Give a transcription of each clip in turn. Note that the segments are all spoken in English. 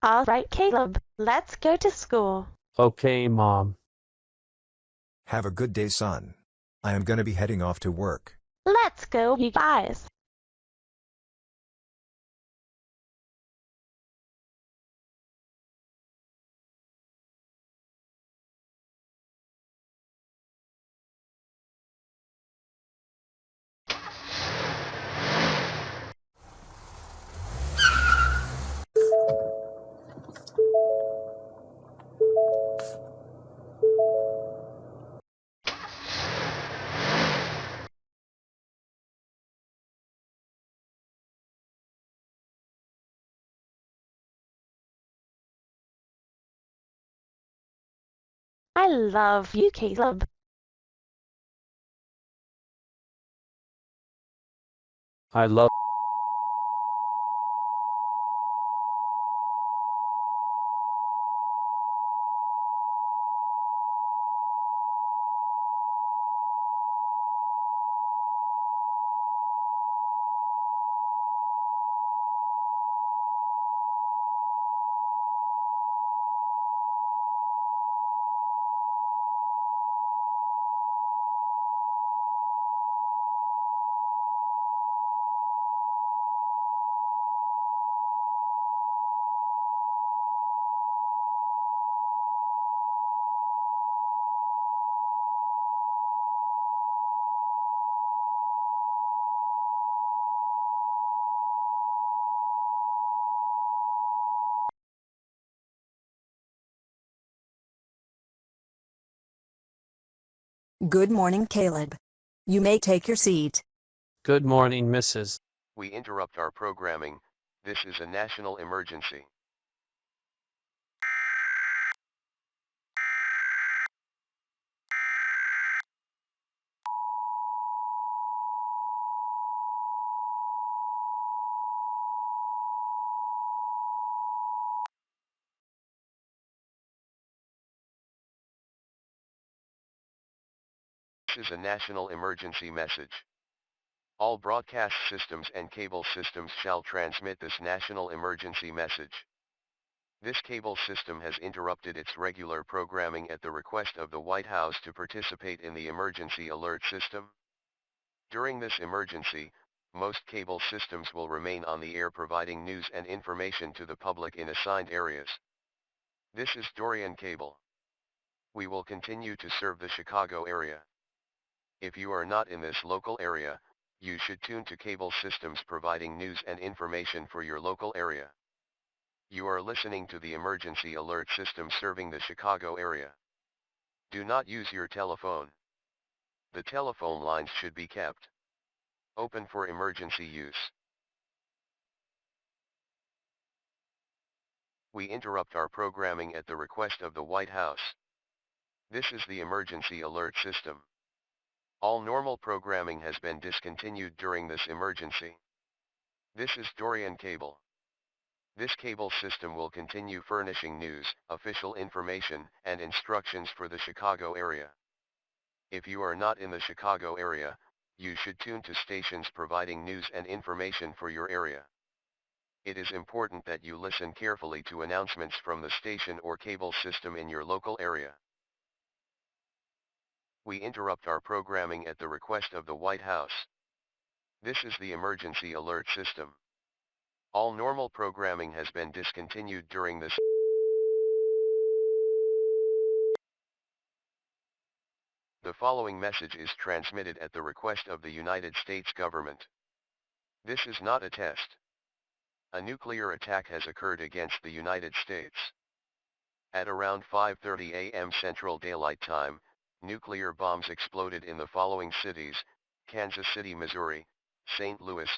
All right, Caleb, let's go to school. Okay, Mom. Have a good day, son. I am gonna be heading off to work. Let's go, you guys. I love you, Caleb. I love. Good morning, Caleb. You may take your seat. Good morning, Mrs. We interrupt our programming. This is a national emergency. This is a national emergency message. All broadcast systems and cable systems shall transmit this national emergency message. This cable system has interrupted its regular programming at the request of the White House to participate in the emergency alert system. During this emergency, most cable systems will remain on the air providing news and information to the public in assigned areas. This is Dorian Cable. We will continue to serve the Chicago area. If you are not in this local area, you should tune to cable systems providing news and information for your local area. You are listening to the emergency alert system serving the Chicago area. Do not use your telephone. The telephone lines should be kept open for emergency use. We interrupt our programming at the request of the White House. This is the emergency alert system. All normal programming has been discontinued during this emergency. This is Dorian Cable. This cable system will continue furnishing news, official information, and instructions for the Chicago area. If you are not in the Chicago area, You should tune to stations providing news and information for your area. It is important that you listen carefully to announcements from the station or cable system in your local area. We interrupt our programming at the request of the White House. This is the emergency alert system. All normal programming has been discontinued during this. The following message is transmitted at the request of the United States government. This is not a test. A nuclear attack has occurred against the United States. At around 5:30 a.m. Central Daylight Time, nuclear bombs exploded in the following cities: Kansas City, Missouri; St. Louis,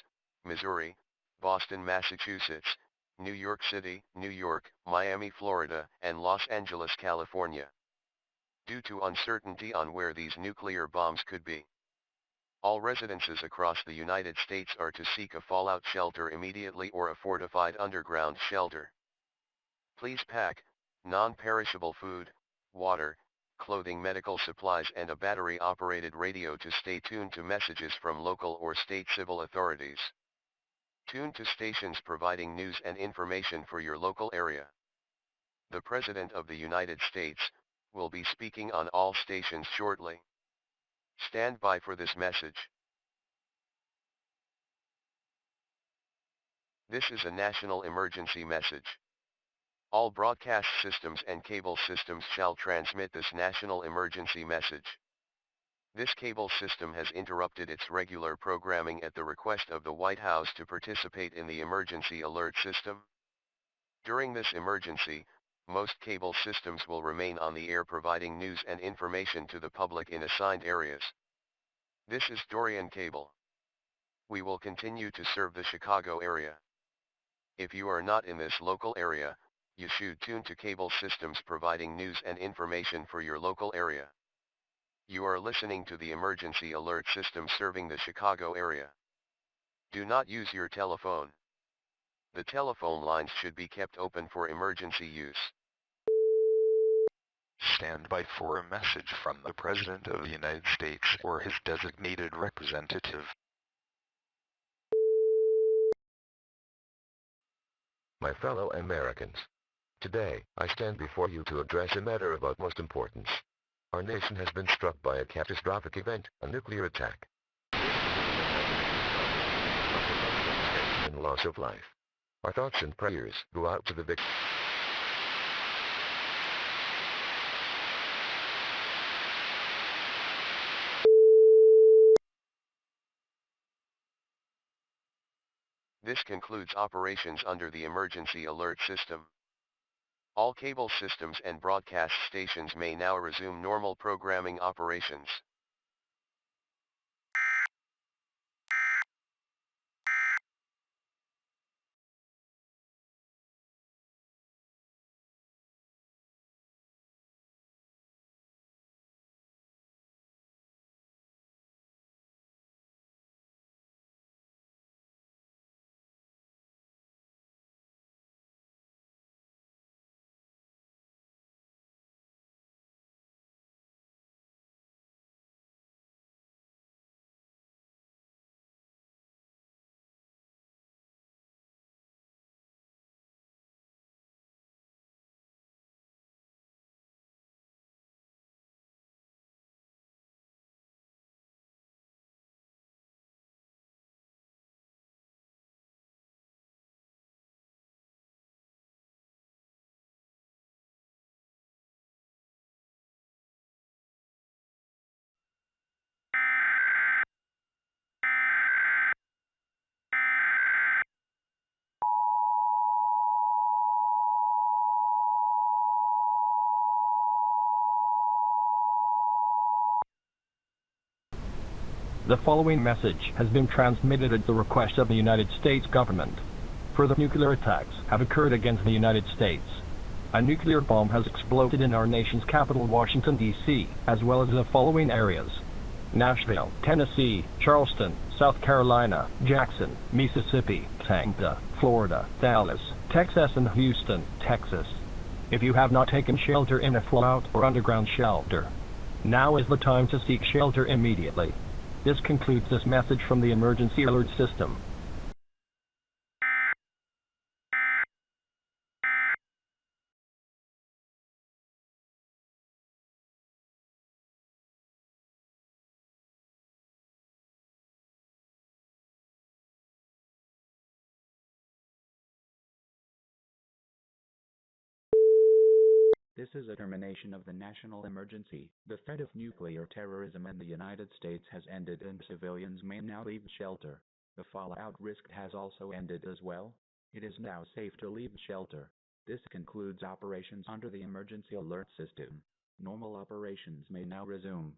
Missouri; Boston, Massachusetts; New York City, New York; Miami, Florida; and Los Angeles, California. Due to uncertainty on where these nuclear bombs could be, all residences across the United States are to seek a fallout shelter immediately or a fortified underground shelter. Please pack non-perishable food, water, clothing, medical supplies, and a battery-operated radio to stay tuned to messages from local or state civil authorities. Tune to stations providing news and information for your local area. The President of the United States will be speaking on all stations shortly. Stand by for this message. This is a national emergency message. All broadcast systems and cable systems shall transmit this national emergency message. This cable system has interrupted its regular programming at the request of the White House to participate in the emergency alert system. During this emergency, most cable systems will remain on the air providing news and information to the public in assigned areas. This is Dorian Cable. We will continue to serve the Chicago area. If you are not in this local area, you should tune to cable systems providing news and information for your local area. You are listening to the emergency alert system serving the Chicago area. Do not use your telephone. The telephone lines should be kept open for emergency use. Stand by for a message from the President of the United States or his designated representative. My fellow Americans, today I stand before you to address a matter of utmost importance. Our nation has been struck by a catastrophic event, a nuclear attack. And loss of life. Our thoughts and prayers go out to the victims. This concludes operations under the emergency alert system. All cable systems and broadcast stations may now resume normal programming operations. The following message has been transmitted at the request of the United States government. Further nuclear attacks have occurred against the United States. A nuclear bomb has exploded in our nation's capital, Washington, D.C., as well as the following areas: Nashville, Tennessee; Charleston, South Carolina; Jackson, Mississippi; Tampa, Florida; Dallas, Texas; and Houston, Texas. If you have not taken shelter in a fallout or underground shelter, now is the time to seek shelter immediately. This concludes this message from the emergency alert system. This is a termination of the national emergency. The threat of nuclear terrorism in the United States has ended and civilians may now leave shelter. The fallout risk has also ended as well. It is now safe to leave shelter. This concludes operations under the emergency alert system. Normal operations may now resume.